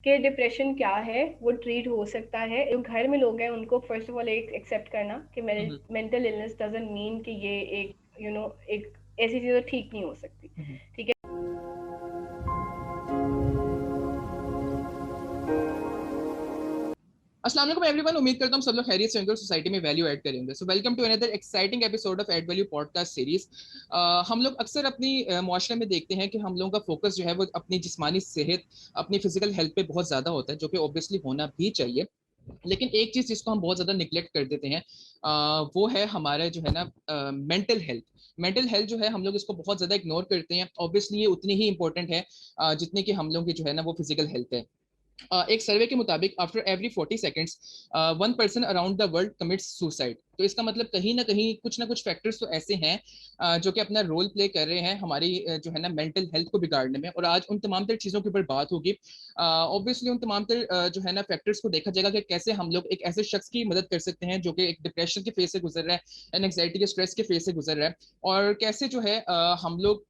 कि डिप्रेशन क्या है, वो ट्रीट हो सकता है। जो घर में लोग हैं उनको फर्स्ट ऑफ ऑल एक एक्सेप्ट करना कि हम्म, मेंटल इलनेस डजंट मीन कि ये एक एक ऐसी चीज़ ठीक नहीं हो सकती। हम्म। ठीक है। अस्सलाम वालेकुम एवरीवन, उम्मीद करता हूँ सब लोग खैरियत से होंगे और सोसाइटी में वैल्यू ऐड करेंगे। So welcome to another exciting episode of add value podcast series. हम लोग अक्सर अपनी मुआशरे में देखते हैं कि हम लोगों का फोकस जो है वो अपनी जिस्मानी सेहत, अपनी फिजिकल हेल्थ पे बहुत ज्यादा होता है, जो कि ऑब्वियसली होना भी चाहिए। लेकिन एक चीज जिसको हम बहुत ज्यादा निग्लेक्ट कर देते हैं, वो है हमारा जो है ना मेंटल हेल्थ। मेंटल हेल्थ जो है हम लोग इसको बहुत ज्यादा इग्नोर करते हैं। ऑब्वियसली ये उतनी ही इंपॉर्टेंट है जितनी कि हम लोग की जो है ना वो फिजिकल हेल्थ है। एक सर्वे के मुताबिक after every 40 seconds 1 person around the world commits suicide. तो इसका मतलब कहीं ना कुछ फैक्टर्स तो ऐसे हैं जो कि अपना रोल प्ले कर रहे हैं हमारी जो है ना मेंटल हेल्थ को बिगाड़ने में। और आज उन तमाम तर चीज़ों के ऊपर बात होगी। ऑब्वियसली उन तमाम तर जो है ना फैक्टर्स को देखा जाएगा कि कैसे हम लोग एक ऐसे शख्स की मदद कर सकते हैं जो कि एक डिप्रेशन के फेज से गुजर रहा है, एनजाइटी के स्ट्रेस के फेज से गुजर रहा है। और कैसे जो है हम लोग,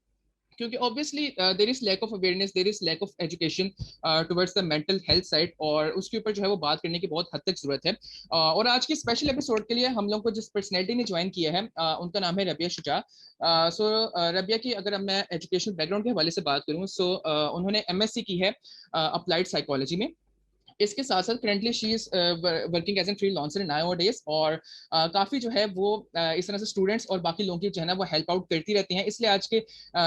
क्योंकि obviously there is lack of awareness, there is lack of education towards the mental health side, और उसके ऊपर जो है वो बात करने की बहुत हद तक जरूरत है। और आज के स्पेशल एपिसोड के लिए हम लोग को जिस पर्सनैलिटी ने ज्वाइन किया है उनका नाम है रबिया शुजा। सो रबिया की अगर मैं एजुकेशनल बैकग्राउंड के हवाले से बात करूँ, सो उन्होंने एमएससी की है अप्लाइड साइकोलॉजी में। इसके साथ साथ currently she is working as an freelancer nowadays. और काफी जो है वो इस तरह से स्टूडेंट्स और बाकी लोगों की जो है ना वो हेल्प आउट करती रहती हैं। इसलिए आज के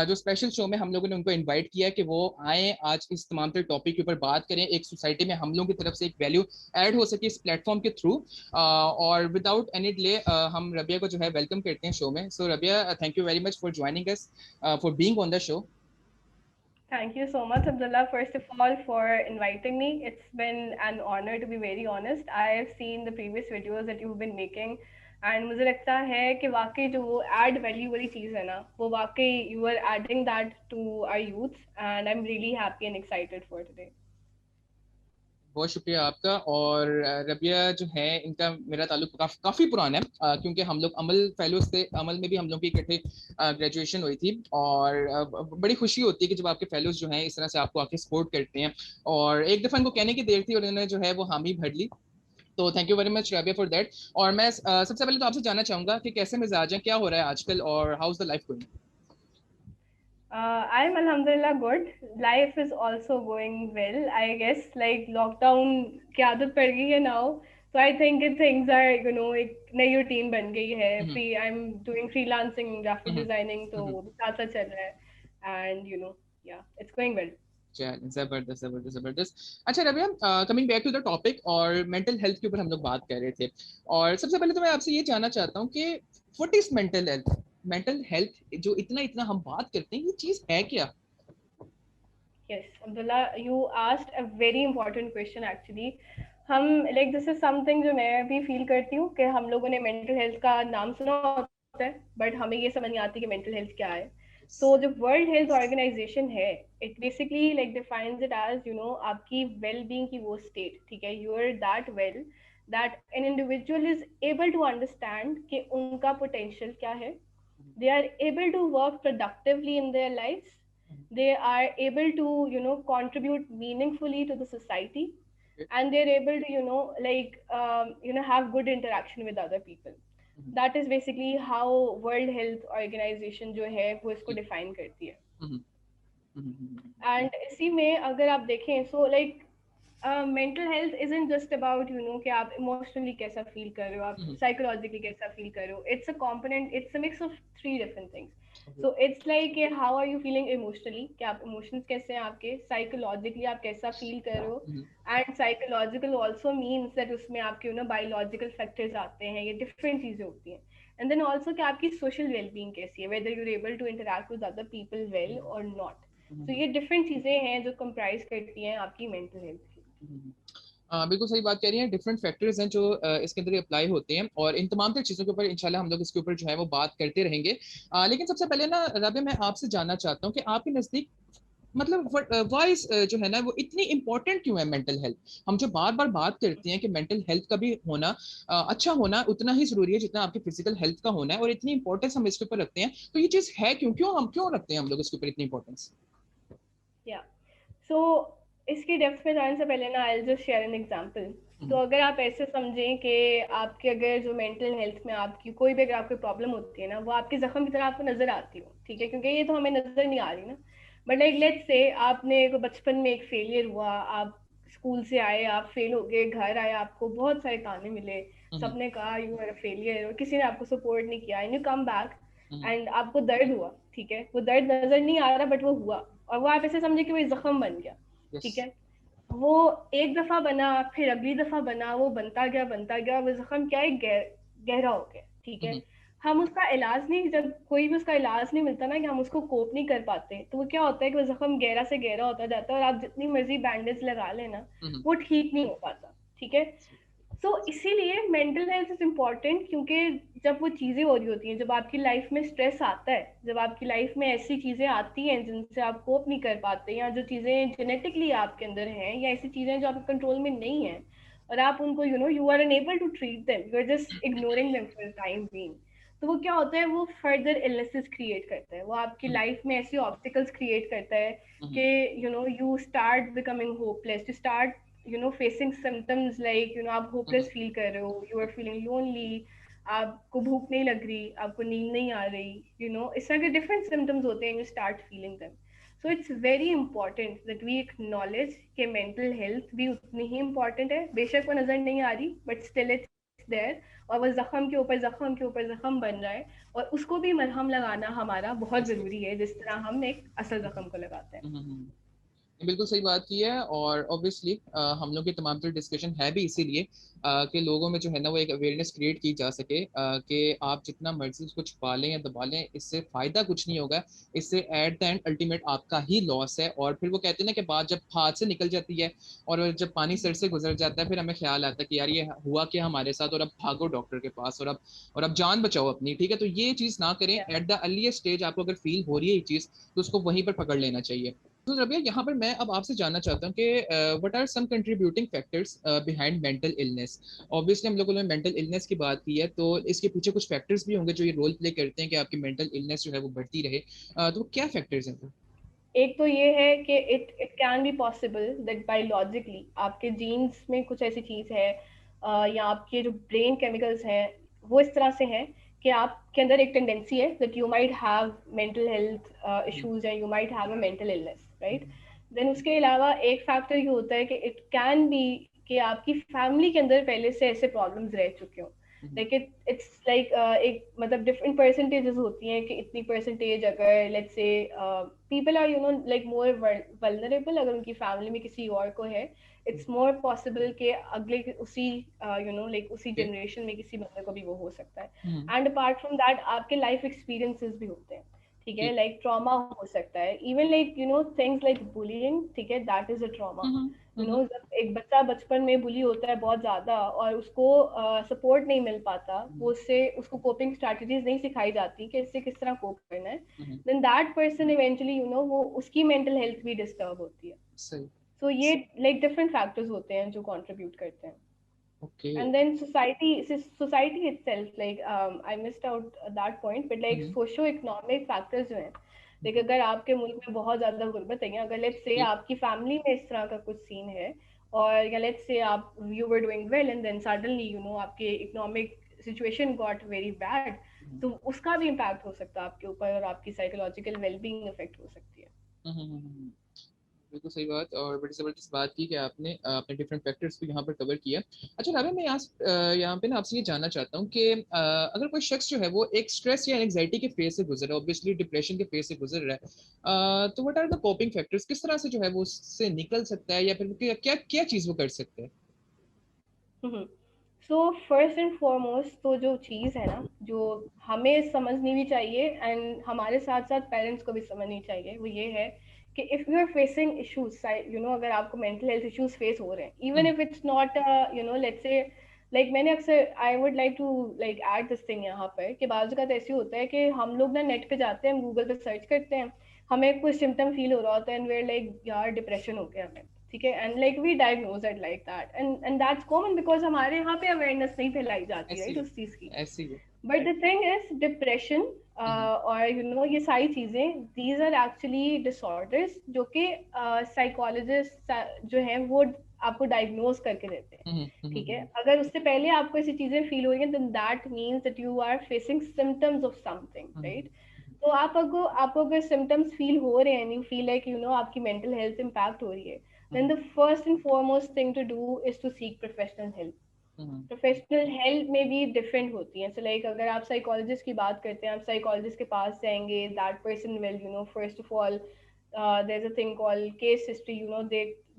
जो स्पेशल शो में हम लोगों ने उनको इनवाइट किया है कि वो आए, आज इस तमाम तरह टॉपिक के ऊपर बात करें, एक सोसाइटी में हम लोगों की तरफ से एक वैल्यू ऐड हो सके इस प्लेटफॉर्म के थ्रू। और विदाउट एनी डिले हम रबिया को जो है वेलकम करते हैं शो में। So Rabia, thank you very much for joining us, for being on the show. Thank you so much, Abdullah, first of all, for inviting me. It's been an honor, to be very honest. I have seen the previous videos that you've been making, and मुझे लगता है कि वाकई जो वो add value वाली चीज़ है ना, वो वाकई you are adding that to our youth, and I'm really happy and excited for today. बहुत शुक्रिया आपका। और रबिया जो है इनका मेरा ताल्लुक काफी पुराना है, क्योंकि हम लोग अमल फेलोज थे, अमल में भी हम लोग की इकट्ठे ग्रेजुएशन हुई थी। और बड़ी खुशी होती है कि जब आपके फेलोज जो हैं इस तरह से आपको आके सपोर्ट करते हैं। और एक दफा इनको कहने की देर थी और इन्होंने जो है वो हामी भर ली। तो thank you very much Rabia for that. और मैं सबसे पहले तो आपसे जानना चाहूंगा कि कैसे मिजाज है, क्या हो रहा है आजकल, और how is the life going. I'm Alhamdulillah good. Life is also going well. I guess like lockdown की आदत पड़ गई है now. So I think it things are एक नई routine बन गई है. I'm doing freelancing, graphic designing, तो साथ साथ चल रहा है. And yeah, it's going well. चलिए, जबरदस्त जबरदस्त जबरदस्त। अच्छा Rabia, coming back to the topic, और मेंटल हेल्थ के ऊपर हम लोग बात कर रहे थे। और सबसे पहले तो मैं आपसे ये जानना चाहता हूँ कि what is mental health. Mental health जो इतना इतना हम बात करते हैं, ये चीज है क्या? Yes, Abdullah, you asked a very important question actually. हम like this is something जो मैं भी feel करती हूँ कि हम लोगों ने mental health का नाम सुना होता है, but हमें ये समझ नहीं आती कि mental health क्या है। तो जो World Health Organization है, it basically like defines it as आपकी well-being की वो state, ठीक है? You are that well that an individual is able to understand कि उनका potential क्या है, they are able to work productively in their lives, they are able to contribute meaningfully to the society, and they're able to have good interaction with other people. That is basically how World Health Organization जो है वो इसको define करती है। And इसी में अगर आप देखें so like mental health isn't just about कि आप इमोशनली कैसा फील कर रहे हो, आप साइकोलॉजिकली कैसा फील कर रहे हो। It's a component, it's a mix of three different things. So it's like how are you feeling emotionally, कि आप इमोशंस कैसे हैं आपके, साइकोलॉजिकली आप कैसा फील कर रहे हो, and psychological also means that उसमें आपके बायोलॉजिकल फैक्टर्स आते हैं, ये डिफरेंट चीजें होती हैं। एंड देन ऑल्सो कि आपकी सोशल वेलबींग कैसी है, whether you're able to interact with other people well और नॉट। तो ये डिफरेंट चीजें हैं जो कंप्राइज करती हैं आपकी मेंटल हेल्थ की। बिल्कुल सही बात कह रही हैं। डिफरेंट फैक्टर्स हैं जो इसके अंदर अप्लाई होते हैं, और इन तमाम तर चीज़ों के ऊपर इंशाल्लाह हम लोग इसके ऊपर जो है वो बात करते रहेंगे। लेकिन सबसे पहले ना रबे, मैं आपसे जानना चाहता हूँ कि आपके नज़दीक मतलब वॉइस जो है ना वो इतनी इंपॉर्टेंट क्यों है मेंटल हेल्थ। हम जो बार बार बात करते हैं कि मेंटल हेल्थ का भी होना, अच्छा होना उतना ही जरूरी है जितना आपकी फिजिकल हेल्थ का होना है, और इतनी इंपॉर्टेंस हम इसके ऊपर रखते हैं, तो ये चीज़ है क्यों, क्यों हम क्यों रखते हैं हम लोग इसके ऊपर इतनी इंपॉर्टेंस? या सो इसकी डेप्थ में जाने से पहले ना I just share an example. तो अगर आप ऐसे समझें कि आपके अगर जो मेंटल हेल्थ में आपकी कोई भी अगर आपको प्रॉब्लम होती है ना, वो आपके जख्म की तरह आपको नजर आती हो, ठीक है, क्योंकि ये तो हमें नजर नहीं आ रही ना। बट लाइक लेट्स से आपने को बचपन में एक फेलियर हुआ, आप स्कूल से आए, आप फेल हो गए, घर आए, आपको बहुत सारे ताने मिले, सबने कहा यू आर अ फेलियर, और किसी ने आपको सपोर्ट नहीं किया, and you come back and आपको दर्द हुआ, ठीक है, वो दर्द नजर नहीं आ रहा बट वो हुआ, और वो आप ऐसे समझे कि वो एक जख्म बन गया, ठीक है। वो एक दफा बना, फिर अगली दफा बना, वो बनता गया, वो जख्म क्या है, गहरा हो गया, ठीक है। हम उसका इलाज नहीं, जब कोई भी उसका इलाज नहीं मिलता ना, कि हम उसको कोप नहीं कर पाते, तो वो क्या होता है कि वो जख्म गहरा से गहरा होता जाता है, और आप जितनी मर्जी बैंडेज लगा लेना, वो ठीक नहीं हो पाता, ठीक है। सो इसीलिए मेंटल हेल्थ इज इम्पॉर्टेंट, क्योंकि जब वो चीज़ें हो रही होती हैं, जब आपकी लाइफ में स्ट्रेस आता है, जब आपकी लाइफ में ऐसी चीज़ें आती हैं जिनसे आप कोप नहीं कर पाते, या जो चीज़ें जेनेटिकली आपके अंदर हैं, या ऐसी चीज़ें जो आपके कंट्रोल में नहीं है, और आप उनको you are unable to treat them, you are just ignoring them for time being, तो वो क्या होता है, वो फर्दर इलनेसेस क्रिएट करता है, वो आपकी लाइफ में ऐसी ऑब्स्टिकल्स क्रिएट करता है कि you start becoming hopeless, you start facing symptoms like आप होपलेस फील कर रहे हो, यू आर फीलिंग लोनली, आपको भूख नहीं लग रही, आपको नींद नहीं आ रही, इस तरह के डिफरेंट सिम्टम्स होते हैं, you start feeling them. So it's very important that we acknowledge कि मेंटल हेल्थ भी उतनी ही इंपॉर्टेंट है, बेशक वो नजर नहीं आ रही बट स्टिल इट्स देयर, और वो जख्म के ऊपर जख्म के ऊपर जख्म बन रहा है, और उसको भी मरहम लगाना हमारा बहुत जरूरी है, जिस तरह हम एक असल जख्म को लगाते हैं। बिल्कुल सही बात की है। और ऑब्वियसली हम लोग की तमाम तरह डिस्कशन है भी इसीलिए कि लोगों में जो है ना वो एक अवेयरनेस क्रिएट की जा सके कि आप जितना मर्जी उसको छुपा लें या दबा लें, इससे फायदा कुछ नहीं होगा। इससे एट द एंड अल्टीमेट आपका ही लॉस है। और फिर वो कहते हैं ना कि बात जब हाथ से निकल जाती है और जब पानी सर से गुजर जाता है, फिर हमें ख्याल आता है कि यार ये हुआ क्या हमारे साथ, और अब भागो डॉक्टर के पास, और अब जान बचाओ अपनी, ठीक है। तो ये चीज ना करें, Yeah. At the earliest stage आपको अगर फील हो रही है ये चीज, तो उसको वहीं पर पकड़ लेना चाहिए। तो रबिया, यहाँ पर मैं अब आपसे जानना चाहता हूँ कि what are some contributing factors behind mental illness. Obviously हम लोगों ने मेंटल इलनेस की बात की है, तो इसके पीछे कुछ फैक्टर्स भी होंगे जो ये रोल प्ले करते हैं कि आपकी मेंटल इलनेस जो है वो बढ़ती रहे। तो वो क्या फैक्टर्स हैं? एक तो ये है कि it can be possible that biologically आपके जीन्स में कुछ ऐसी चीज है, या आपके जो ब्रेन केमिकल्स हैं वो इस तरह से हैं कि आपके अंदर एक टेंडेंसी है that you might have mental health issues, and you might have a mental illness, right. Then उसके अलावा एक फैक्टर ये होता है कि इट कैन बी कि आपकी फैमिली के अंदर पहले से ऐसे प्रॉब्लम्स रह चुके हों, लाइक इट्स लाइक एक मतलब डिफरेंट परसेंटेजेस होती हैं कि इतनी परसेंटेज अगर let's say people are like more vulnerable, अगर उनकी फैमिली में किसी और को है, इट्स मोर पॉसिबल कि अगले उसी लाइक उसी जनरेशन में किसी बंदे को भी वो हो सकता है। एंड अपार्ट फ्रॉम दैट आपके लाइफ एक्सपीरियंसेस भी होते हैं, ठीक है, लाइक ट्रॉमा हो सकता है, even like things like bullying, ठीक है, दैट इज अ ट्रॉमा। जब एक बच्चा बचपन में बुली होता है बहुत ज्यादा, और उसको सपोर्ट नहीं मिल पाता, वो उससे उसको कोपिंग स्ट्रैटेजीज नहीं सिखाई जाती कि इससे किस तरह कोप करना है, देन दैट पर्सन इवेंचुअली वो उसकी मेंटल हेल्थ भी डिस्टर्ब होती है। सही। सो ये लाइक डिफरेंट फैक्टर्स होते हैं जो कंट्रीब्यूट करते हैं। Okay. And then society itself, like I missed out that point, but like socio-economic factors जो हैं, like अगर आपके मुल्क में बहुत ज्यादा गुर्बत है, अगर लेट्स से आपकी फैमिली में इस तरह का कुछ सीन है, और या लेट्स से आप you were doing well and then suddenly आपके economic situation got very bad, तो उसका भी इम्पैक्ट हो सकता है आपके ऊपर, और आपकी साइकोलॉजिकल वेलबींग इफेक्ट हो सकती है। बिल्कुल सही बात, और बड़ी जबरदस्त बात की कि आपने डिफरेंट फैक्टर्स को यहाँ पर कवर किया। अच्छा राबिया, मैं यहाँ पे ना आपसे ये जानना चाहता हूँ कि अगर कोई शख्स जो है वो एक स्ट्रेस या एंग्जाइटी के फेज से गुजर रहा है, ऑब्वियसली डिप्रेशन के फेज से गुजर रहा है, तो what are the coping factors, किस तरह से जो है वो उससे निकल सकता है, या फिर क्या क्या क्या चीज वो कर सकता है? सो फर्स्ट एंड फॉरमोस्ट तो जो चीज़ है ना, जो हमें समझनी भी चाहिए एंड हमारे साथ साथ पेरेंट्स को भी समझनी चाहिए, वो ये है कि if you are facing issues, अगर आपको मेंटल हेल्थ इश्यूज फेस हो रहे हैं, even if it's not let's say, like मैंने अक्सर I would like to like add this thing यहाँ पर, कि बाज़ का ऐसे होता है कि हम लोग ना नेट पे जाते हैं, गूगल पे सर्च करते हैं, हमें कुछ सिम्टम फील हो रहा होता है, एंड वेयर लाइक यार डिप्रेशन हो गया हमें, ठीक है, and like we diagnose it like that, and that's common because हमारे यहाँ पे अवेयरनेस नहीं फैलाई जाती, ऐसी राइट, है। उस चीज की। ऐसी है। But the thing is depression और ये सारी चीजें, दीज आर एक्चुअली डिसऑर्डर्स जो कि साइकोलॉजिस्ट जो हैं वो आपको डायग्नोज करके देते हैं, ठीक है। अगर उससे पहले आपको ऐसी चीजें फील हो रही हैं, then that means that you are facing symptoms of something, right. तो आपको अगर सिम्टम्स फील हो रहे हैं, यू फील लाइक आपकी मेंटल हेल्थ इम्पैक्ट हो रही है, then the first and foremost thing to do is to seek professional help. Professional help में भी डिफरेंट होती है। सो लाइक अगर आप साइकोलॉजिस्ट की बात करते हैं, आप साइकोलॉजिस्ट के पास जाएंगे, that person will first of all there's a thing called case history.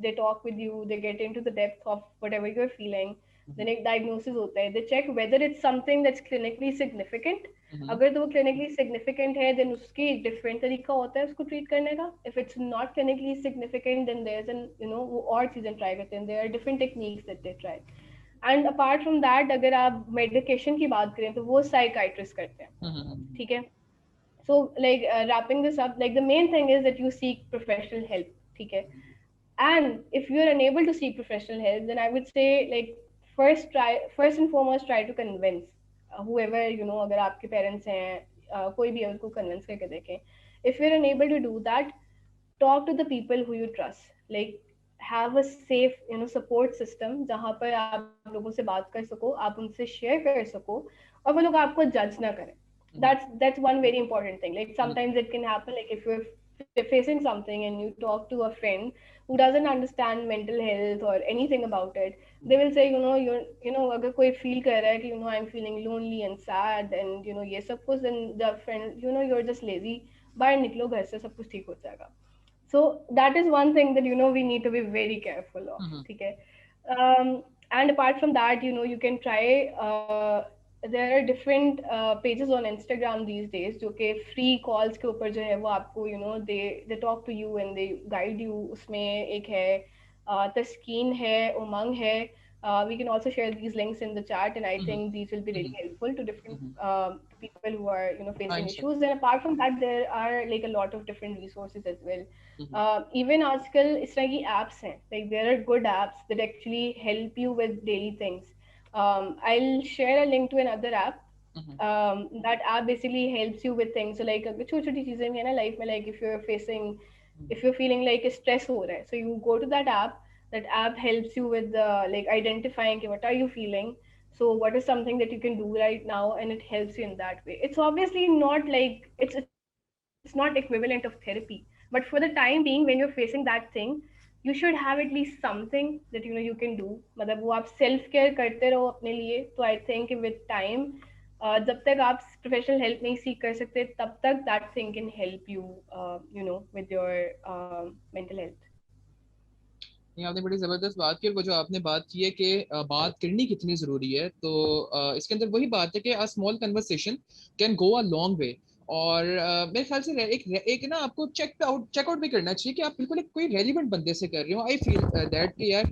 They talk with you, they get into the depth of whatever you're feeling. Then एक diagnosis होता है, they check whether it's something that's clinically significant. अगर तो वो clinically significant है, then उसकी एक different तरीका होता है उसको treat करने का. If it's not clinically significant, then there's an वो और चीजें try करते हैं, there are different techniques that they try. And apart from that, अगर आप मेडिकेशन की बात करें तो वो साइकाइट्रिस्ट करते हैं, ठीक है। So like wrapping this up, like the main thing is that you seek professional help, ठीक है। And if you are unable to seek professional help, then I would say like first and foremost try to convince whoever, अगर आपके parents हैं, कोई भी है, उनको convince करके देखें। If you are unable to do that, talk to the people who you trust, like have a safe support system जहाँ पर आप लोगों से बात कर सको, आप उनसे शेयर कर सको, और वो लोग आपको जज ना करें। that's one very important thing. Like sometimes it can happen, like if you're facing something and you talk to a friend who doesn't understand mental health or anything about it, they will say you're अगर कोई feel कर रहा है कि I'm feeling lonely and sad and ये सब कुछ, then the friend you're just lazy, बाहर निकलो घर से, सब कुछ ठीक हो जाएगा। So that is one thing that we need to be very careful of, ठीक है। And apart from that, you can try, there are different pages on Instagram these days जो कि free calls के ऊपर जो है वो आपको they talk to you and they guide you। उसमें एक है तस्कीन है, उमंग है, we can also share these links in the chat, and I think these will be really helpful to different people who are facing issues. And apart from that, there are like a lot of different resources as well. Even आजकल इस तरह की apps हैं, like there are good apps that actually help you with daily things. I'll share a link to another app. That app basically helps you with things. So like छोटी छोटी चीजें भी है ना लाइफ में, like if you're feeling like stress हो रहा है, so you go to that app. That app helps you with like identifying what are you feeling, so what is something that you can do right now, and it helps you in that way. It's obviously not like it's not equivalent of therapy, but for the time being when you're facing that thing, you should have at least something that you can do. मतलब वो आप self care करते रहो अपने लिए, तो I think with time, जब तक आप प्रोफेशनल हेल्प नहीं सीख कर सकते, तब तक that thing can help you with your mental health. ये आपने बड़ी जबरदस्त बात की। और वो जो आपने बात की है कि बात करनी कितनी जरूरी है, तो इसके अंदर वही बात है कि a small conversation can go a long way. और मेरे ख्याल से एक ना आपको चेकआउट भी करना चाहिए कि आप बिल्कुल एक कोई रेलिवेंट बंदे से कर रहे हो। आई फील दैट कि यार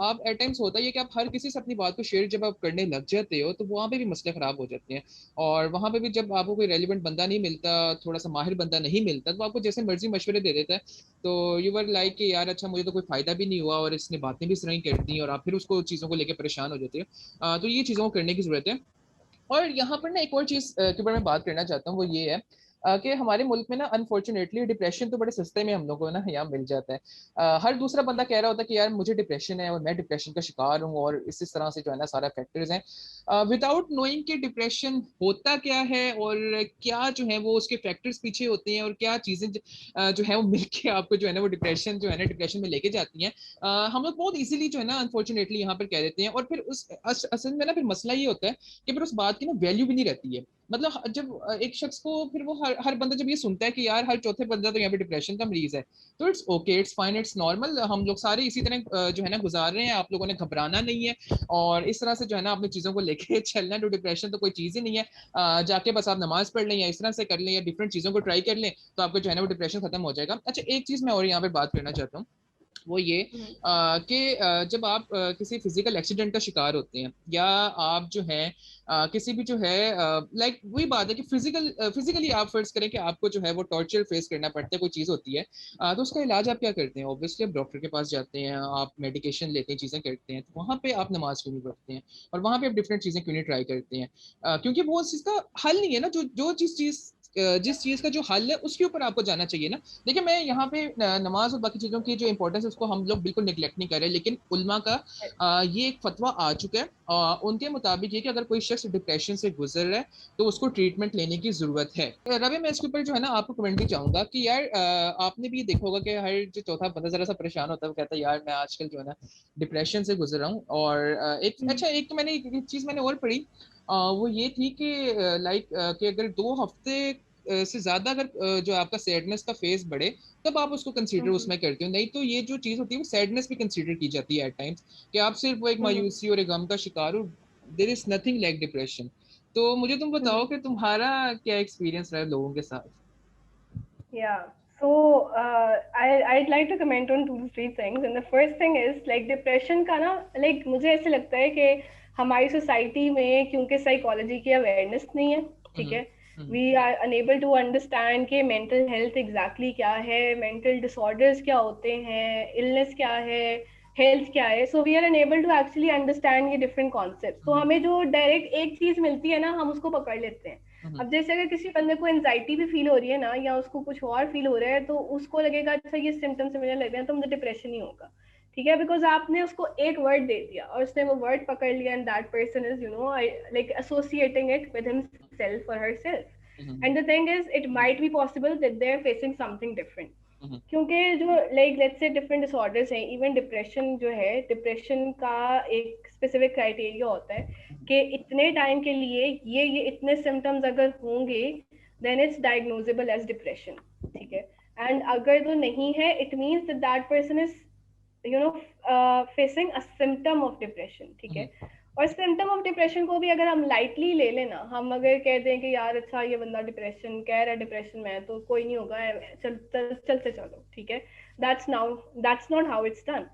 आप एट टाइम्स होता है कि आप हर किसी से अपनी बात को शेयर जब आप करने लग जाते हो, तो वहाँ पे भी मसले खराब हो जाते हैं। और वहाँ पे भी जब आपको कोई रेलिवेंट बंदा नहीं मिलता, थोड़ा सा माहिर बंदा नहीं मिलता, तो आपको जैसे मर्जी मशवरे दे देता है। तो यू वर लाइक कि यार अच्छा, मुझे तो कोई फायदा भी नहीं हुआ और इसने बातें भी इस तरह ही कर दी, और आप फिर उसको चीज़ों को लेकर परेशान हो जाते हो। तो ये चीज़ों को करने की जरूरत है। और यहाँ पर ना एक और चीज के बारे में बात करना चाहता हूँ, वो ये है कि हमारे मुल्क में ना अनफॉर्चुनेटली डिप्रेशन तो बड़े सस्ते में हम लोगों को ना यहाँ मिल जाता है। हर दूसरा बंदा कह रहा होता है कि यार मुझे डिप्रेशन है और मैं डिप्रेशन का शिकार हूँ, और इस तरह से जो है ना सारा फैक्टर्स हैं, विदाउट नोइंग कि डिप्रेशन होता क्या है और क्या जो है वो उसके फैक्टर्स पीछे होते हैं, और क्या चीजें जो है वो मिलके आपको जो है ना वो डिप्रेशन जो है ना डिप्रेशन में लेके जाती हैं। हम लोग बहुत इजीली जो है ना अनफॉर्चुनेटली यहाँ पर कह देते हैं, और फिर उस असल में ना फिर मसला ये होता है कि फिर उस बात की ना वैल्यू भी नहीं रहती है। मतलब जब एक शख्स को फिर वो हर बंदा जब ये सुनता है कि यार हर चौथे बंदा तो यहाँ पे डिप्रेशन का मरीज है, तो it's okay, it's fine, it's normal, हम लोग सारे इसी तरह जो है ना गुजार रहे हैं, आप लोगों ने घबराना नहीं है, और इस तरह से जो है ना अपनी चीजों को लेके चलना। तो डिप्रेशन तो कोई चीज ही नहीं है, जाके बस आप नमाज पढ़ लें या इस तरह से कर लें या डिफरेंट चीजों को ट्राई कर लें, तो आपको जो है ना वो डिप्रेशन खत्म हो जाएगा। अच्छा, एक चीज मैं और यहाँ पे बात करना चाहता हूँ वो ये कि जब आप किसी फिजिकल एक्सीडेंट का शिकार होते हैं, या आप जो है किसी भी जो है लाइक वही बात है कि फिजिकली आप फर्ज करें कि आपको जो है वो टॉर्चर फेस करना पड़ता है, कोई चीज़ होती है, तो उसका इलाज आप क्या करते हैं? ऑब्वियसली आप डॉक्टर के पास जाते हैं, आप मेडिकेशन लेते हैं, चीज़ें करते हैं, तो वहाँ पे आप नमाज क्यों नहीं पढ़ते हैं? और वहाँ पे आप डिफरेंट चीज़ें क्यों नहीं ट्राई करते हैं? क्योंकि वो उस चीज़ का हल नहीं है ना, जो जो जिस चीज़ का जो हल है उसके ऊपर आपको जाना चाहिए ना। देखिए, मैं यहाँ पे नमाज और बाकी चीज़ों की जो इंपॉर्टेंस है उसको हम लोग बिल्कुल निगलेक्ट नहीं कर रहे, लेकिन उलमा का ये एक फतवा आ चुका है, उनके मुताबिक ये कि अगर कोई शख्स डिप्रेशन से गुजर रहा है तो उसको ट्रीटमेंट लेने की जरूरत है। रवि, मैं इसके ऊपर जो है ना आपको कमेंट भी चाहूंगा कि यार आपने भी देखा होगा कि हर जो चौथा बंदा जरा सा परेशान होता है, वो कहता है यार मैं आजकल जो है ना डिप्रेशन से गुजर रहा हूँ। और एक तो मैंने एक चीज मैंने और पढ़ी, वो ये थी कि लाइक कि अगर 2 हफ्ते से ज्यादा अगर जो आपका सैडनेस का फेज बढ़े, तब आप उसको कंसीडर उसमें करते हो। नहीं तो ये जो चीज होती है वो सैडनेस भी कंसीडर की जाती है एट टाइम्स, कि आप सिर्फ वो एक मायूसी और एक गम का शिकार हो। There is nothing like depression. तो मुझे तुम बताओ कि तुम्हारा क्या एक्सपीरियंस रहा है लोगों के साथ? Yeah. So I'd like to comment on 2 to 3 things. And the first thing is like depression का ना like मुझे ऐसे लगता है कि हमारी सोसाइटी में क्योंकि साइकोलॉजी की अवेयरनेस नहीं है, ठीक है, we are unable to understand कि मेंटल हेल्थ एग्जैक्टली क्या है, मेंटल डिसऑर्डर्स क्या होते हैं, इलनेस क्या है, हेल्थ क्या है। So we are unable to actually understand ये डिफरेंट कॉन्सेप्ट। तो हमें जो डायरेक्ट एक चीज मिलती है ना, हम उसको पकड़ लेते हैं। अब जैसे अगर किसी बंदे को एंजाइटी भी फील हो रही है ना, या उसको कुछ और फील हो रहा है, तो उसको लगेगा अच्छा ये सिम्टम्स से मुझे लग रहे हैं तो मुझे डिप्रेशन ही होगा, ठीक है, बिकॉज आपने उसको एक वर्ड दे दिया और उसने वो वर्ड पकड़ लिया, and that person is like associating it with himself और herself. And the thing is it might be possible that they are facing something different. क्योंकि जो like let's say different disorders हैं, इवन डिप्रेशन जो है, depression का एक specific criteria होता है कि इतने टाइम के लिए ये इतने सिम्टम्स अगर होंगे देन इट्स डायग्नोजेबल एज डिप्रेशन, ठीक है। एंड अगर तो नहीं है, it means that that person is facing a symptom of depression, ठीक है। और सिम्टम ऑफ डिप्रेशन को भी अगर हम लाइटली ले लेना, हम अगर कह दें कि यार अच्छा ये बंदा डिप्रेशन कह रहा है, डिप्रेशन में है तो कोई नहीं होगा, चलते चलो, ठीक है, that's not how it's done.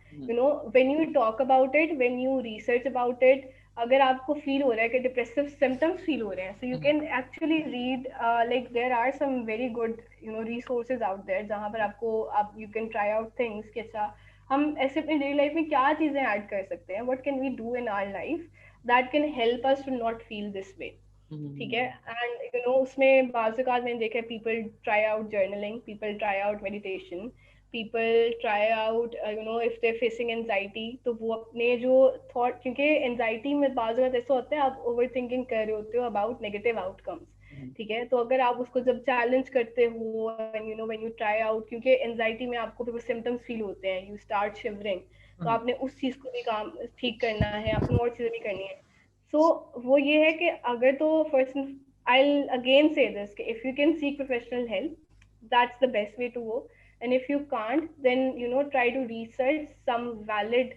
When you talk about it, when you research about it, अगर आपको फील हो रहा है कि डिप्रेसिव सिम्टम्स फील हो रहे हैं, so you can actually read like there are some very good resources out there, जहाँ पर आप you can try out things कि अच्छा हम ऐसे अपनी डेली लाइफ में क्या चीजें ऐड कर सकते हैं, what can we do in our life that can help us to not feel this way, ठीक है। एंड उसमें बाज़ औक़ात मैंने देखा है people try out journaling, people try out meditation, people try out if they facing anxiety, तो वो अपने जो थॉट, क्योंकि एंजाइटी में बाज़ औक़ात ऐसा होता है आप ओवर थिंकिंग कर रहे होते हो अबाउट नेगेटिव आउटकम्स, ठीक है। तो अगर आप उसको जब चैलेंज करते हो and when you try out, क्योंकि एंजाइटी में आपको फिर वो सिम्टम्स फील होते हैं, यू स्टार्ट शिवरिंग, तो आपने उस चीज को भी काम ठीक करना है, आपने और चीजें भी करनी है। सो वो ये है कि अगर तो first I again say this कि if you can seek professional help, that's the best way to go, and if you can't then try to research some valid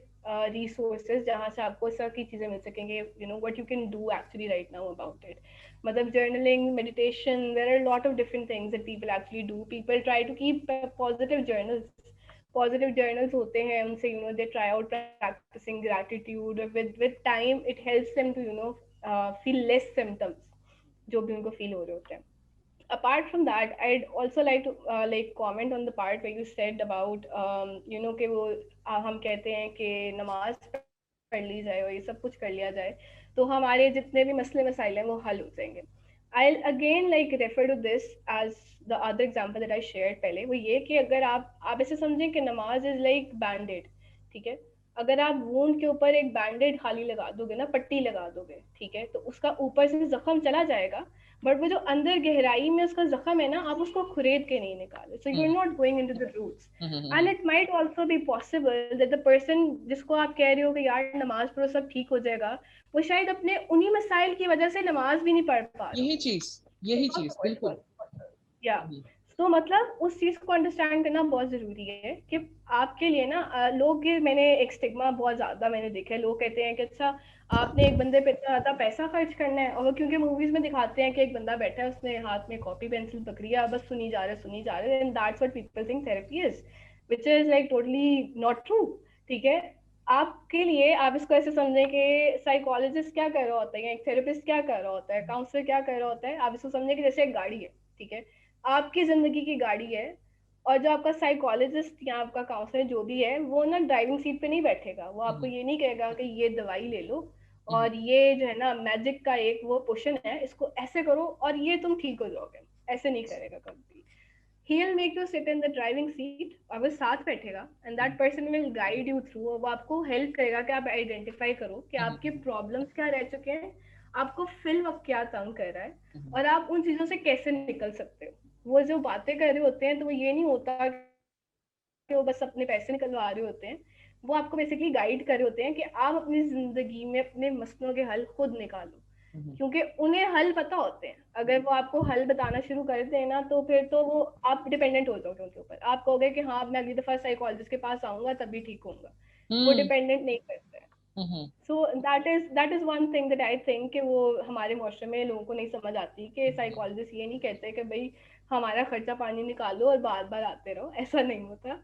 resources जहाँ से आपको इस तरह की चीजें मिल सकेंगे, what you can do actually right now about it। मतलब journaling, meditation, there are a lot of different things that people actually do. People try to keep positive journals, positive journals होते हैं उनसे, they try out practicing gratitude, with time it helps them to feel less symptoms जो भी उनको feel हो रहे होते हैं। Apart from that, I'd also like to like comment on the part where you said about कि वो हम कहते हैं कि नमाज पढ़ ली जाए और ये सब कुछ कर लिया जाए तो हमारे जितने भी मसले मसाइल हैं वो हल हो जाएंगे। I'll again like refer to this as the other example that I shared पहले, वो ये कि अगर आप ऐसे समझें कि नमाज इज लाइक बैंडेड, ठीक है। अगर आप वूंड के ऊपर एक बैंडेड खाली लगा दोगे ना, पट्टी लगा दोगे, ठीक है, तो उसका ऊपर से जख्म चला जाएगा, बट वो जो अंदर गहराई में उसका जख्म है ना, आप उसको खुरेद के नहीं निकाले, so you are not going into the roots. And it might also be possible that the person जिसको आप कह रहे हो कि यार नमाज पढ़ो सब ठीक हो जाएगा, वो शायद अपने उन्हीं मसाइल की वजह से नमाज भी नहीं पढ़ पा रहा। यही चीज बिल्कुल। या तो मतलब उस चीज को अंडरस्टैंड करना बहुत जरूरी है कि आपके लिए ना लोग, मैंने एक स्टिग्मा बहुत ज्यादा मैंने देखा है, लोग कहते हैं कि अच्छा आपने एक बंदे पे इतना ज्यादा पैसा खर्च करना है, और क्योंकि मूवीज में दिखाते हैं कि एक बंदा बैठा है उसने हाथ में कॉपी पेंसिल पकड़ी है, बस सुनी जा रहे and that's what people think therapy is. Which is like totally not true. ठीक है, आपके लिए आप इसको ऐसे समझें कि साइकोलॉजिस्ट क्या कर रहा होता है, या एक थेरेपिस्ट क्या कर रहा होता है, काउंसलर क्या कर रहा होता है, आप इसको समझें कि जैसे एक गाड़ी है। ठीक है, आपकी जिंदगी की गाड़ी है, और जो आपका साइकोलॉजिस्ट या आपका काउंसलर जो भी है, वो ना ड्राइविंग सीट पे नहीं बैठेगा, वो आपको ये नहीं कहेगा कि ये दवाई ले लो और ये जो है ना मैजिक का एक वो पोशन है, इसको ऐसे करो और ये तुम ठीक हो जाओगे। ऐसे नहीं करेगा कभी। he'll make you sit in the driving seat, और वो साथ बैठेगा, and that person will guide you through, और वो आपको हेल्प करेगा कि आप आइडेंटिफाई करो कि आपके प्रॉब्लम्स क्या रह चुके हैं, आपको फिल्म अब क्या तंग कर रहा है, और आप उन चीजों से कैसे निकल सकते हो। वो जो बातें कर रहे होते हैं तो वो ये नहीं होता कि वो बस अपने पैसे निकलवा रहे होते हैं, वो आपको बेसिकली गाइड कर रहे होते हैं कि आप अपनी जिंदगी में अपने मसलों के हल खुद निकालो, क्योंकि उन्हें हल पता होते हैं। अगर वो आपको हल बताना शुरू कर दें ना, तो फिर तो वो आप डिपेंडेंट हो जाओगे उनके ऊपर। आप कहोगे कि हाँ, अब मैं अगली दफा साइकोलॉजिस्ट के पास आऊंगा तभी ठीक होऊंगा। वो डिपेंडेंट नहीं करते हैं। So that is one thing that I think कि वो हमारे मुआशरे में लोगों को नहीं समझ आती, कि साइकोलॉजिस्ट ये नहीं कहते कि भाई हमारा खर्चा पानी निकालो और बार बार आते रहो, ऐसा नहीं होता।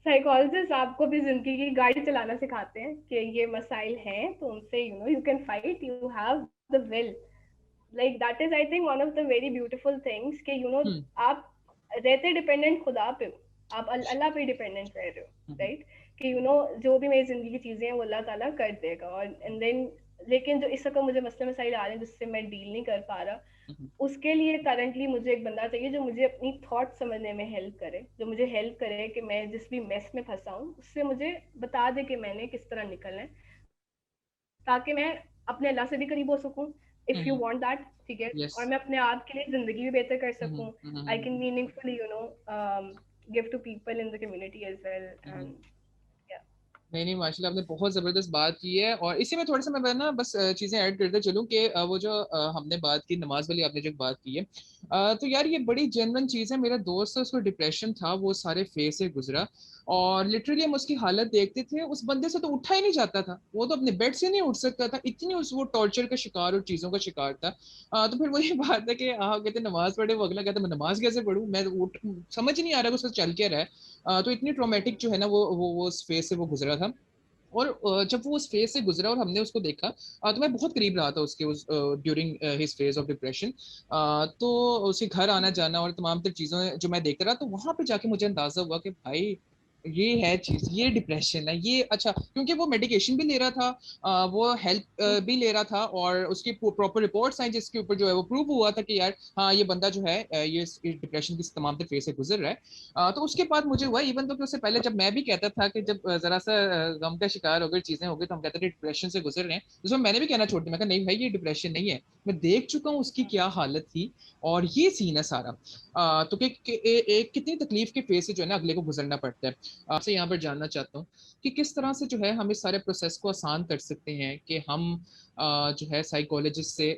साइकोलॉजिस्ट आपको भी जिंदगी की गाड़ी चलाना सिखाते हैं कि ये मसाइल हैं तो उनसे you can fight, you have the will. Like that is I think one of the very beautiful things कि आप रहते डिपेंडेंट खुदा पे हो, आप अल्लाह पे डिपेंडेंट रह रहे हो, राइट? कि जो भी मेरी जिंदगी की चीजें हैं वो अल्लाह ताला कर देगा, और एंड देन लेकिन जो इस वक्त मुझे मसले मसाइल आ रहे हैं जिससे मैं डील नहीं कर पा रहा, उसके लिए करंटली मुझे एक बंदा चाहिए जो मुझे अपनी थॉट समझने में हेल्प करे, जो मुझे हेल्प करे कि मैं जिस भी मेस में फंसा हूँ उससे मुझे बता दे कि मैंने किस तरह निकलना है, ताकि मैं अपने अल्लाह से भी करीब हो सकूं, इफ यू वांट दैट। ठीक है, यस। और मैं अपने आप के लिए जिंदगी भी बेहतर कर सकूं। I can meaningfully give to people in the community as well, and नहीं नहीं, माशाल्लाह आपने बहुत ज़बरदस्त बात की है। और इसी में थोड़ा सा मैं ना बस चीज़ें ऐड करते चलूँ कि वो जो हमने बात की नमाज वाली, आपने जो बात की है, तो यार ये बड़ी जेन्युइन चीज़ है। मेरा दोस्त है, उसको डिप्रेशन था, वो सारे फेज से गुजरा, और लिटरली हम उसकी हालत देखते थे, उस बंदे से तो उठा ही नहीं जाता था, वो तो अपने बेड से नहीं उठ सकता था, इतनी उस वो टॉर्चर का शिकार और चीज़ों का शिकार था। तो फिर वही बात है कि हाँ, कहते नमाज पढ़े, वो अगला कहता मैं नमाज कैसे पढ़ूँ, मैं उठ समझ ही नहीं आ रहा कि उसका चल क्या रहा है। तो इतनी ट्रोमेटिक जो है ना वो उस फेज से वो गुजरा था। और जब वो उस फेज से गुजरा और हमने उसको देखा, तो मैं बहुत करीब रहा था उसके, उस during his phase of depression. तो उसके घर आना जाना और तमाम तर चीज़ें जो मैं देखता रहा, तो वहां पे जाके मुझे अंदाजा हुआ कि भाई ये है चीज, ये डिप्रेशन है ये। अच्छा, क्योंकि वो मेडिकेशन भी ले रहा था, वो हेल्प भी ले रहा था, और उसकी प्रॉपर रिपोर्ट्स आई जिसके ऊपर जो है वो प्रूव हुआ था कि यार हाँ, ये बंदा जो है ये डिप्रेशन की तमाम फेज से गुजर रहा है। तो उसके बाद मुझे हुआ, इवन तो कि उससे पहले जब मैं भी कहता था कि जब जरा सा गम का शिकार हो गए, चीजें हो गई, तो हम कहते थे डिप्रेशन से गुजर रहे हैं, उसमें मैंने भी कहना छोड़ दिया, मैं कहा नहीं भाई ये डिप्रेशन नहीं है, मैं देख चुका हूँ उसकी क्या हालत थी, और ये सीन है सारा। तो एक कितनी तकलीफ के फेज से जो है ना अगले को गुजरना पड़ता है। आपसे यहाँ पर जानना चाहता हूँ कि किस तरह से जो है हम इस सारे प्रोसेस को आसान कर सकते हैं कि हम जो है साइकोलॉजिस्ट से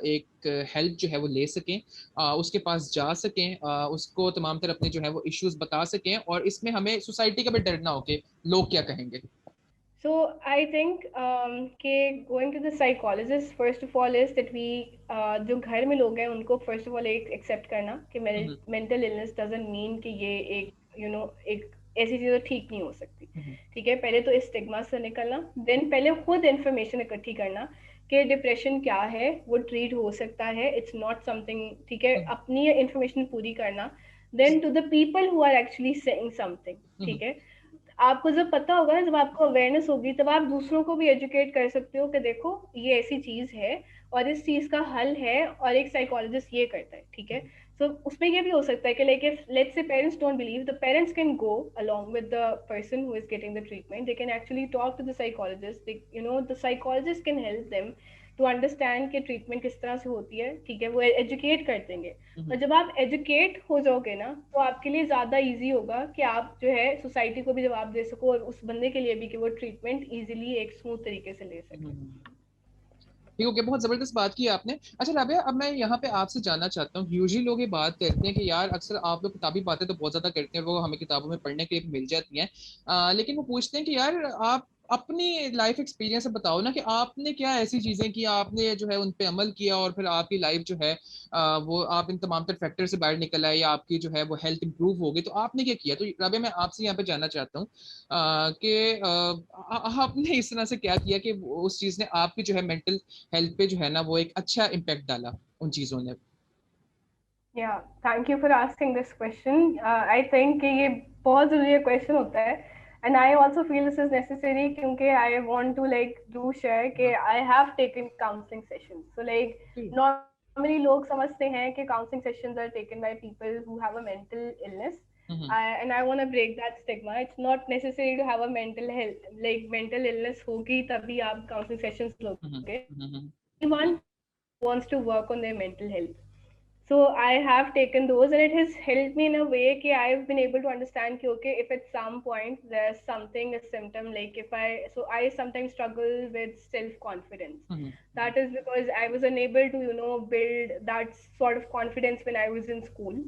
एक हेल्प जो है वो ले सकें, उसके पास जा सकें, उसको तमाम तरह अपने जो है वो इश्यूज बता सकें, और इसमें हमें सोसाइटी का भी डर ना हो कि लोग क्या कहेंगे। So I think going to the psychologist first of all is that we जो घर में लोग हैं उनको first of all एक accept करना कि mental illness doesn't mean कि ये एक एक ऐसी चीज़ ठीक नहीं हो सकती। ठीक है, पहले तो इस स्टिग्मा से निकलना, देन पहले खुद इन्फॉर्मेशन इकट्ठी करना कि डिप्रेशन क्या है, वो ट्रीट हो सकता है, इट्स नॉट समथिंग। ठीक है, अपनी इन्फॉर्मेशन पूरी करना, then to the people who are actually saying something. ठीक है, आपको जब पता होगा ना, जब आपको अवेयरनेस होगी, तब आप दूसरों को भी एजुकेट कर सकते हो कि देखो ये ऐसी चीज है और इस चीज का हल है और एक साइकोलॉजिस्ट ये करता है। ठीक है, so उसमें ये भी हो सकता है कि like if let's say parents don't believe, the parents can go along with the person who is getting the treatment, they can actually talk to the psychologist, the psychologist can help them to understand कि treatment किस तरह से होती है। ठीक है, वो educate कर देंगे, और जब आप एजुकेट हो जाओगे ना, तो आपके लिए ज्यादा इजी होगा कि आप जो है सोसाइटी को भी जवाब दे सको, और उस बंदे के लिए भी कि वो ट्रीटमेंट इजीली एक स्मूथ तरीके से ले सके। ठीक हो गया, बहुत जबरदस्त बात की आपने। अच्छा राबिया, अब मैं यहाँ पे आपसे जानना चाहता हूँ, यूजली लोग ये बात करते हैं कि यार अक्सर आप लोग किताबी बातें तो बहुत ज्यादा करते हैं, वो हमें किताबों में पढ़ने के लिए मिल जाती हैं, लेकिन वो पूछते हैं कि यार आप अपनी लाइफ एक्सपीरियंस से बताओ ना कि आपने क्या ऐसी चीजें की, आपने जो है उन पे अमल किया और फिर आपकी लाइफ जो है वो आप इन तमाम तर फैक्टर से बाहर निकल आए या आपकी जो है वो हेल्थ इंप्रूव हो गई, तो आपने क्या किया? तो राबिया मैं आपसे यहाँ पे जानना चाहता हूँ कि आपने इस तरह से क्या किया कि उस चीज ने आपकी जो है मेंटल हेल्थ पे जो है ना वो एक अच्छा इम्पैक्ट डाला उन चीजों ने? या thank you for asking this question. I think कि ये बहुत ज़रूरी क्वेश्चन होता है, and I also feel this is necessary, क्योंकि I want to like do share कि I have taken counselling sessions. So like normally लोग समझते हैं कि counselling sessions are taken by people who have a mental illness, and I want to break that stigma. It's not necessary to have a mental health, like mental illness होगी तभी आप counseling sessions लोगे. Anyone wants to work on their mental health. So I have taken those, and it has helped me in a way that I've been able to understand कि okay, if at some point there's something, a symptom, like if I sometimes struggle with self confidence. That is because I was unable to build that sort of confidence when I was in school.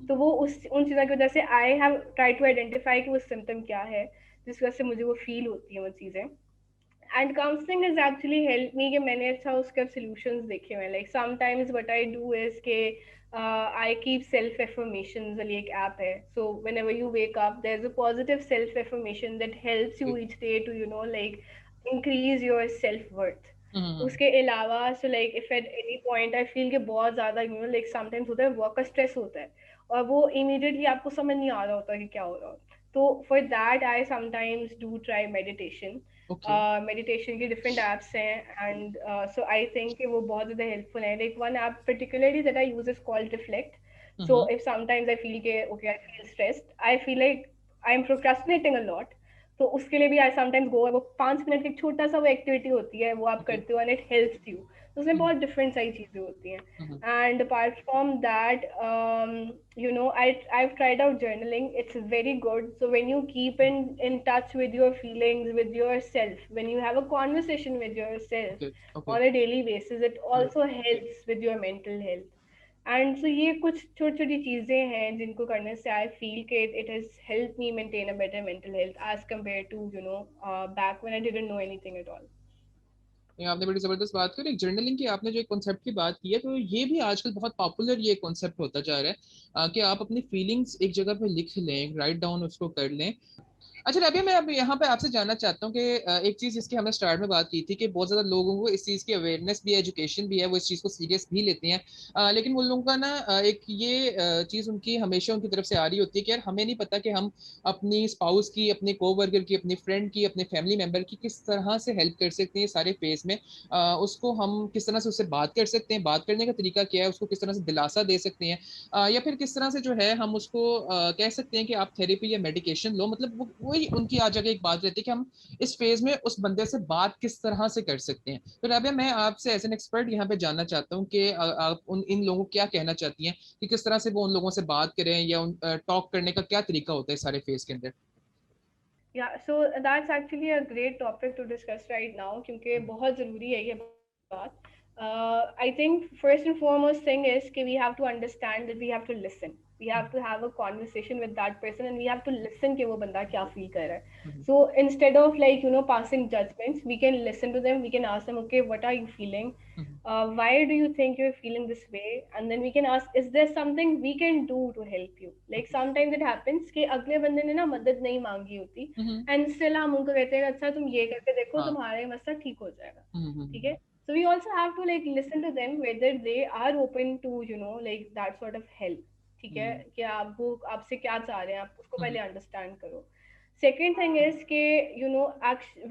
तो वो उन चीज़ों की वजह से I have tried to identify कि वो symptom क्या है जिस वजह से मुझे वो feel होती है वो चीज़ें. And counseling has actually helped me कि मैंने अच्छा उसके solutions देखे हुए हैं. Like sometimes what I do is कि I keep self affirmations वाली एक app है. So whenever you wake up, there's a positive self affirmation that helps you each day to like increase your self worth. उसके अलावा so like if at any point I feel कि बहुत ज़्यादा like sometimes होता है work का stress होता है और वो immediately आपको समझ नहीं आ रहा होता कि क्या हो रहा हो. तो for that I sometimes do try meditation. Meditation की डिफरेंट एप्स हैं, एंड सो आई थिंक कि वो बहुत ज़्यादा हेल्पफुल है. Like one app particularly that I use is called Reflect. So if sometimes I feel के okay I feel stressed, I feel like I am procrastinating a lot, तो उसके लिए भी आई समटाइम्स गो, वो 5 मिनट की छोटा सा वो एक्टिविटी होती है, वो आप करते हो एंड इट हेल्प्स यू. तो उसमें बहुत डिफरेंट सारी चीज़ें होती हैं. And apart from that, I've tried out journaling. It's very good. So when you keep in touch with your feelings, with yourself, when you have a conversation with yourself on a daily basis, it also helps with your mental health. And so ये कुछ छोटी छोटी चीज़ें हैं जिनको करने से I feel के it has help me maintain a better mental health as compared to back when I didn't know anything at all. ये आपने बड़ी जबरदस्त बात करी जर्नलिंग की, आपने जो एक कॉन्सेप्ट की बात की है, तो ये भी आजकल बहुत पॉपुलर ये कॉन्सेप्ट होता जा रहा है कि आप अपनी फीलिंग्स एक जगह पे लिख लें, राइट डाउन उसको कर लें. अच्छा रबिया, मैं अब यहाँ पे आपसे जानना चाहता हूँ कि एक चीज इसकी हमने स्टार्ट में बात की थी कि बहुत ज्यादा लोगों को इस चीज की अवेयरनेस भी है, एजुकेशन भी है, वो इस चीज को सीरियस भी लेते हैं, लेकिन उन लोगों का ना एक ये चीज उनकी हमेशा उनकी तरफ से आ रही होती है कि यार हमें नहीं पता कि हम अपनी स्पाउस की, अपने कोवर्कर की, अपनी फ्रेंड की, अपने फैमिली मेंबर की किस तरह से हेल्प कर सकते हैं सारे फेज में. उसको हम किस तरह से उससे बात कर सकते हैं, बात करने का तरीका क्या है, उसको किस तरह से दिलासा दे सकते हैं, या फिर किस तरह से जो है हम उसको कह सकते हैं कि आप थेरेपी या मेडिकेशन लो. मतलब वही उनकी आ जाके एक बात रहती है कि हम इस फेज में उस बंदे से बात किस तरह से कर सकते हैं. तो राबिया, मैं आपसे एज एन एक्सपर्ट यहाँ पे जानना चाहता हूँ कि आप उन इन लोगों को क्या कहना चाहती हैं कि किस तरह से वो उन लोगों से बात करें या उन टॉक करने का क्या तरीका होता है सारे फेज के अंदर? Yeah, so that's actually a great topic to discuss right now क्योंकि बहुत ज़रूरी है ये बात. I think first and foremost thing is कि we have to understand that we have to listen. We have to have a conversation with that person and we have to listen कि वो बंदा क्या feel कर रहा है. So instead of like passing judgments, we can listen to them. We can ask them, okay, what are you feeling? Why do you think you're feeling this way? And then we can ask, is there something we can do to help you? Like sometimes it happens कि अगले बंदे ने ना मदद नहीं मांगी होती and still हम उनको कहते हैं अच्छा तुम ये करके देखो तुम्हारा मसला ठीक हो जाएगा. ठीक है. So we also have to like listen to them whether they are open to like that sort of help. ठीक है कि आप वो आपसे क्या चाह रहे हैं, आप उसको पहले अंडरस्टैंड करो. Second thing is कि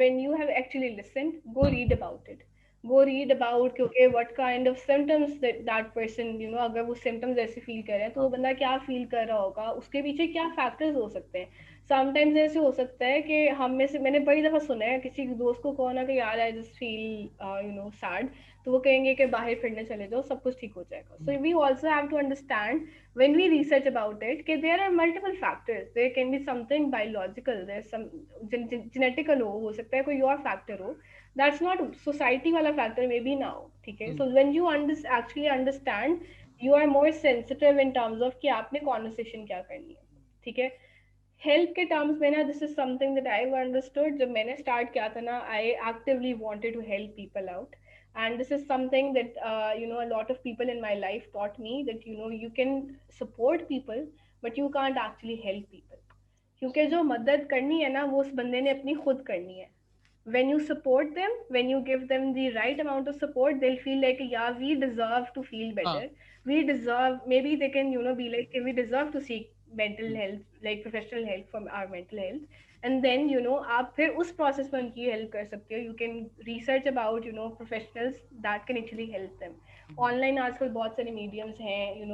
when you have actually listened, go read about it. Go read about कि okay what kind of symptoms that person अगर वो symptoms ऐसे feel कर रहे हैं तो वो बंदा क्या feel कर रहा होगा, उसके पीछे क्या factors हो सकते हैं. समटाइम्स ऐसे हो सकता है कि हम में से मैंने बड़ी दफा सुना है किसी दोस्त को कहो ना कि यार आई जस्ट फील सैड, तो वो कहेंगे कि बाहर फिरने चले जाओ सब कुछ ठीक हो जाएगा. So we also have to understand when we research about it कि there are multiple factors. There can be something biological, there's some genetical हो सकता है कोई और factor हो, that's not society वाला factor maybe now. ठीक है. So when you actually understand, you are more sensitive in terms of कि आपने conversation क्या करनी है. ठीक है. हेल्प के टर्म्स में ना, this is something that I understood जब मैंने स्टार्ट किया था ना, I actively wanted to help people out, and this is something that a lot of people in my life taught me, that you can support people but you can't actually help people, क्योंकि जो मदद करनी है ना वो उस बंदे ने अपनी खुद करनी है. When you support them, when you give them the right amount of support, they'll feel like, yeah, we deserve to feel हाँ. better, we deserve, maybe they can be like, we deserve to seek mental health, like professional help from our mental health. And then आप फिर उस process में उनकी help कर सकते हो. You can research about professionals that can actually help them. Online आजकल बहुत सारे मीडियम्स हैं,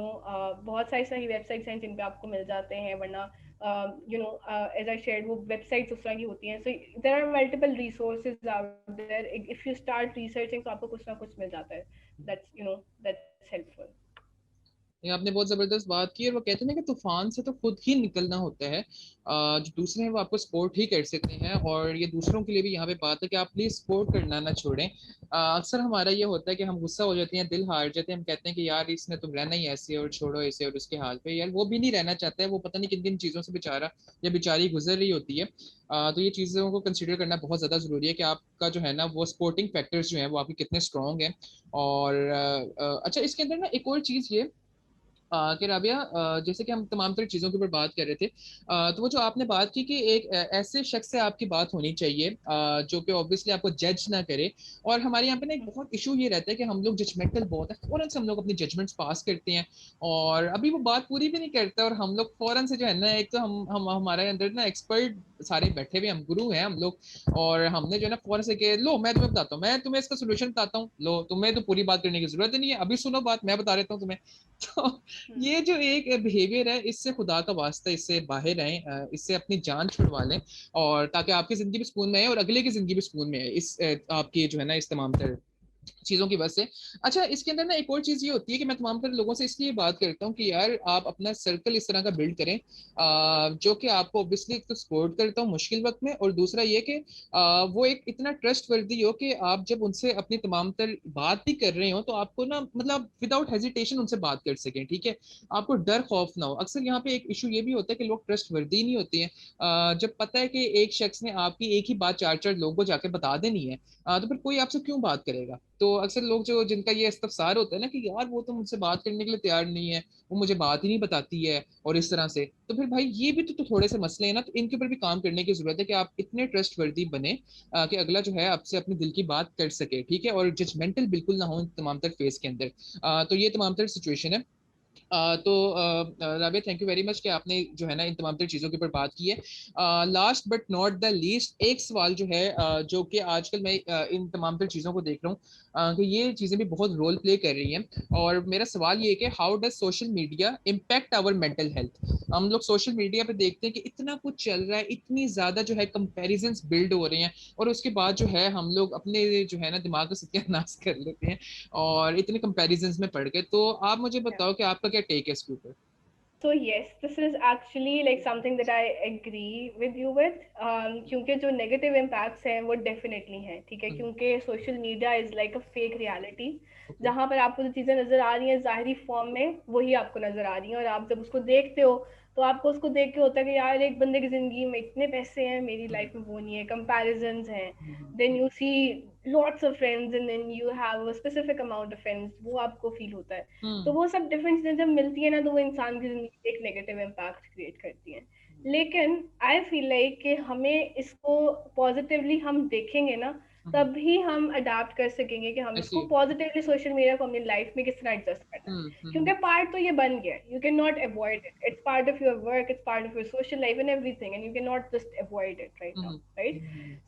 बहुत सारी सारी वेबसाइट्स हैं जिन पे आपको मिल जाते हैं, वरना as I shared, वो वेबसाइट्स उस तरह की होती हैं. So there are multiple resources out there. If you start researching, तो आपको कुछ ना कुछ मिल जाता है. That's helpful. ये आपने बहुत जबरदस्त बात की, और वो कहते हैं ना कि तूफान से तो खुद ही निकलना होता है. जो दूसरे हैं वो आपको सपोर्ट ही कर सकते हैं, और ये दूसरों के लिए भी यहाँ पे बात है कि आप प्लीज सपोर्ट करना ना छोड़ें. अक्सर हमारा ये होता है कि हम गुस्सा हो जाते हैं, दिल हार जाते हैं, हम कहते हैं कि यार इसने तुम रहना ही ऐसे और छोड़ो ऐसे, और उसके हाल पे यार वो भी नहीं रहना चाहता है, वो पता नहीं किन किन चीजों से बेचारा या बेचारी गुजर रही होती है. तो ये चीज़ों को कंसिडर करना बहुत ज़्यादा ज़रूरी है कि आपका जो है ना वो सपोर्टिंग फैक्टर्स जो है वो आपके कितने स्ट्रॉन्ग हैं. और अच्छा, इसके अंदर ना एक और चीज़ ये कि राबिया, जैसे कि हम तमाम तरह चीज़ों के ऊपर बात कर रहे थे, तो वो जो आपने बात की कि एक ऐसे शख्स से आपकी बात होनी चाहिए जो कि ऑब्वियसली आपको जज ना करे. और हमारे यहाँ पे ना एक बहुत इशू ये रहता है कि हम लोग जजमेंटल बहुत है, फौरन से हम लोग अपनी जजमेंट्स पास करते हैं, और अभी वो बात पूरी भी नहीं करता, और हम लोग फौरन से जो है ना, एक तो हम हमारे अंदर ना एक्सपर्ट सारे बैठे हुए, हम गुरु हैं हम लोग, और हमने जो है ना फौरन से कि लो मैं तुम्हें बताता हूँ, मैं तुम्हें इसका सोल्यूशन बताता हूँ, लो तुम्हें तो पूरी बात करने की जरूरत ही नहीं है, अभी सुनो बात मैं बता देता हूँ तुम्हें. तो ये जो एक बिहेवियर है, इससे खुदा का वास्ता इससे बाहर आए, इससे अपनी जान छुड़वा लें, और ताकि आपकी जिंदगी भी सुकून में है और अगले की जिंदगी भी सुकून में है, इस आपकी जो है ना इस तमाम तरह चीजों की वजह से. अच्छा, इसके अंदर ना एक और चीज ये होती है कि मैं तमाम तरह लोगों से इसलिए बात करता हूँ कि यार आप अपना सर्कल इस तरह का बिल्ड करें जो कि आपको ऑब्वियसली तो सपोर्ट करता हूँ मुश्किल वक्त में, और दूसरा ये कि वो एक इतना ट्रस्ट वर्दी हो कि आप जब उनसे अपनी तमाम तर बात भी कर रहे हो तो आपको ना मतलब विदाउट हेजिटेशन उनसे बात कर सकें, ठीक है, आपको डर खौफ ना हो. अक्सर यहाँ पे एक इशू ये भी होता है कि लोग ट्रस्ट वर्दी नहीं होते हैं. जब पता है कि एक शख्स ने आपकी एक ही बात चार चार लोगों को जाके बता देनी है, तो फिर कोई आपसे क्यों बात करेगा. तो अक्सर लोग जो जिनका ये इस्तफसार होता है ना कि यार वो तो मुझसे बात करने के लिए तैयार नहीं है, वो मुझे बात ही नहीं बताती है, और इस तरह से, तो फिर भाई ये भी तो थोड़े से मसले हैं ना, तो इनके ऊपर भी काम करने की जरूरत है कि आप इतने ट्रस्ट वर्दी बने कि अगला जो है आपसे अपने दिल की बात कर सके, ठीक है, और जजमेंटल बिल्कुल ना हो तमाम तर फेस के अंदर. तो ये तमाम तर सिचुएशन है. तो Rabia, thank you very much कि आपने जो है ना इन तमाम तरह चीज़ों के ऊपर बात की है. Last but not the least, एक सवाल जो है जो कि आजकल मैं इन तमाम तरह चीज़ों को देख रहा हूँ कि ये चीज़ें भी बहुत रोल प्ले कर रही हैं, और मेरा सवाल ये है कि how does social media impact our mental health. हम लोग सोशल मीडिया पे देखते हैं कि इतना कुछ चल रहा है, इतनी ज़्यादा जो है कंपेरिजन बिल्ड हो रहे हैं, और उसके बाद जो है हम लोग अपने जो है ना दिमाग का सत्यानाश कर लेते हैं और इतने कंपैरिजंस में पड़ गए. तो आप मुझे बताओ कि आपका क्या टेक है इसके ऊपर. So yes, this is actually like something that I agree with you with. क्योंकि जो negative impacts हैं वो definitely हैं, ठीक है, क्योंकि social media is like a fake reality. Okay. जहाँ पर आपको जो चीजें नजर आ रही हैं ज़ाहिरी फॉर्म में, वही आपको नजर आ रही हैं, और आप जब उसको देखते हो तो आपको उसको देख के होता है कि यार एक बंदे की जिंदगी में इतने पैसे हैं, मेरी लाइफ में वो नहीं है, comparisons हैं. Then you see lots of friends and then you have a specific amount of friends, वो आपको फील होता है. तो वो सब डिफरेंट चीजें जब मिलती है ना, तो वो इंसान की जिंदगी में एक नेगेटिव इम्पैक्ट क्रिएट करती हैं. लेकिन आई फील लाइक कि हमें इसको पॉजिटिवली हम देखेंगे ना, तभी हम अडाप्ट कर सकेंगे कि हम इसको ऐसी. पॉजिटिवली सोशल मीडिया को अपनी लाइफ में किस तरह एडजस्ट करना है. क्योंकि पार्ट तो ये बन गया, you can not avoid it, it's part of your work, it's part of your social life and everything, and you can not just avoid it right now, right.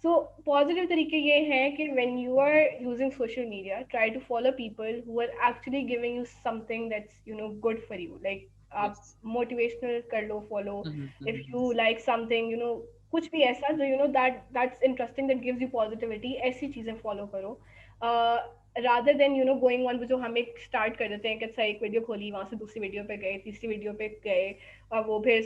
So positive तरीके ये हैं कि when you are using social media, try to follow people who are actually giving you something that's good for you. Like आप yes. Motivational कर लो follow, if you like something कुछ भी ऐसा जो that's interesting, that gives you positivity, ऐसी चीजें follow करो. रादर देन गोइंग ऑन, जो हम एक स्टार्ट कर देते हैं कि अच्छा एक वीडियो खोली, वहां से दूसरी वीडियो पे गए, तीसरी वीडियो पे गए, और वो फिर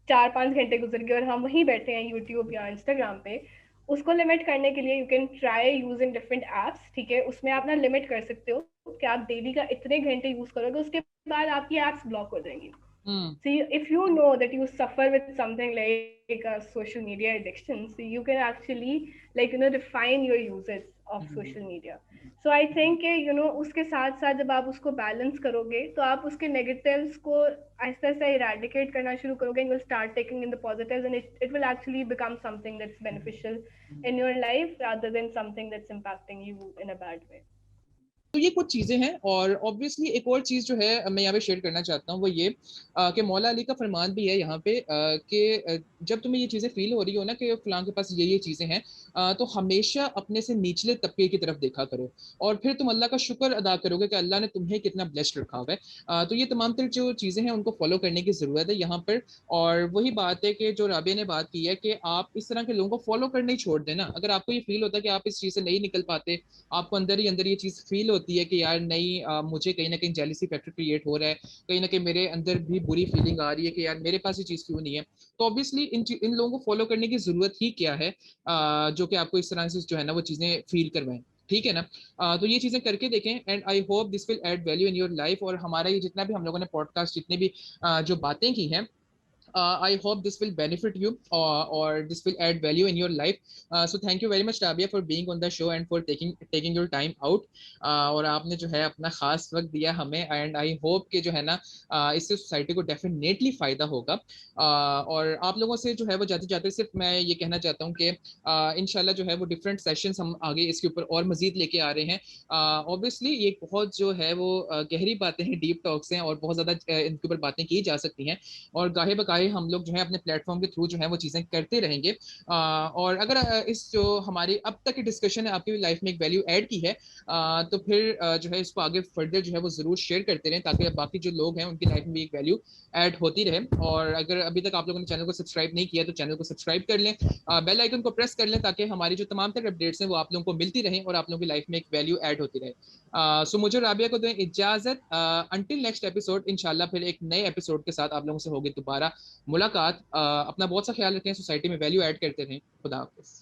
4-5 घंटे गुजर गए और हम वहीं बैठे हैं यूट्यूब या इंस्टाग्राम पे. उसको लिमिट करने के लिए you can try using different apps, ठीक है, उसमें आप ना लिमिट कर सकते हो कि आप डेली का इतने घंटे यूज करोगे, उसके बाद आपकी एप्स ब्लॉक हो जाएंगी. So if you know that you suffer with something like a social media addiction, so you can actually define your uses of social media. So I think उसके साथ साथ जब आप उसको balance करोगे तो आप उसके negatives को ऐसा ऐसा eradicate करना शुरू करोगे, and you'll start taking in the positives, and it will actually become something that's beneficial in your life rather than something that's impacting you in a bad way. तो ये कुछ चीजें हैं। और ऑब्वियसली एक और चीज जो है मैं यहाँ पे शेयर करना चाहता हूँ वो ये कि मौला अली का फरमान भी है यहाँ पे कि जब तुम्हें ये चीजें फील हो रही हो ना कि फलां के पास ये चीजें हैं, तो हमेशा अपने से निचले तबके की तरफ देखा करो और फिर तुम अल्लाह का शुक्र अदा करोगे कि अल्लाह ने तुम्हें कितना ब्लेस्ड रखा हुआ है। तो ये तमाम तर जो चीजें हैं उनको फॉलो करने की जरूरत है यहाँ पर। और वही बात है कि जो राबिया ने बात की है कि आप इस तरह के लोगों को फॉलो करने ही छोड़ देना। अगर आपको ये फील होता है कि आप इस चीज से नहीं निकल पाते, आपको अंदर ही अंदर ये चीज फील होती है कि यार नहीं, मुझे कहीं ना कहीं जेलिसी फैक्टर क्रिएट हो रहा है, कहीं ना कहीं मेरे अंदर भी बुरी फीलिंग आ रही है कि यार मेरे पास ये चीज क्यों नहीं है, तो ऑब्वियसली इन लोगों को फॉलो करने की जरूरत ही क्या है, जो कि आपको इस तरह से जो है ना वो चीजें फील करवाएं। ठीक है ना। तो ये चीजें करके देखें and I hope this will add value in your life. और हमारा ये जितना भी हम लोगों ने पॉडकास्ट जितने भी जो बातें की हैं, I hope this will benefit you, or this will add value in your life. So thank you very much, Rabia, for being on the show and for taking your time out. और आपने जो है अपना खास वक्त दिया हमें and I hope कि जो है ना इससे सोसाइटी को डेफिनेटली फायदा होगा। और आप लोगों से जो है वो जाते जाते सिर्फ मैं ये कहना चाहता हूँ कि इंशाल्लाह जो है वो डिफरेंट सेशंस हम आगे इसके ऊपर और मजीद लेके आ रहे हैं। ऑब्वियसली ये बहुत जो है वो गहरी बातें हैं, डीप टॉक्स हैं और बहुत ज्यादा इनके ऊपर बातें की जा सकती हैं और गाहे बगाहे हम लोग जो है अपने प्लेटफॉर्म के थ्रू जो है वो चीजें करते रहेंगे। और अगर इस जो हमारी अब तक की डिस्कशन है आपकी लाइफ में एक वैल्यू ऐड की है, तो फिर जो है इसको आगे फर्दर जो है वो जरूर शेयर करते रहें ताकि बाकी जो लोग हैं उनकी लाइफ में एक वैल्यू ऐड होती रहे। और अगर अभी तक आप लोगों ने चैनल को सब्सक्राइब नहीं किया तो चैनल को सब्सक्राइब कर लें, बेल आइकन को प्रेस कर लें ताकि हमारी जो तमाम तरह अपडेट्स हैं वो आप लोगों को मिलती रहें और आप लोगों की लाइफ में एक वैल्यू ऐड होती रहे। सो मुझे राबिया को दें इजाजत। अंटिल नेक्स्ट एपिसोड, इंशाल्लाह फिर एक नए एपिसोड के साथ आप लोगों से होगी दोबारा मुलाकात। अपना बहुत सा ख्याल रखें, सोसाइटी में वैल्यू ऐड करते रहें। खुदा हाफिज।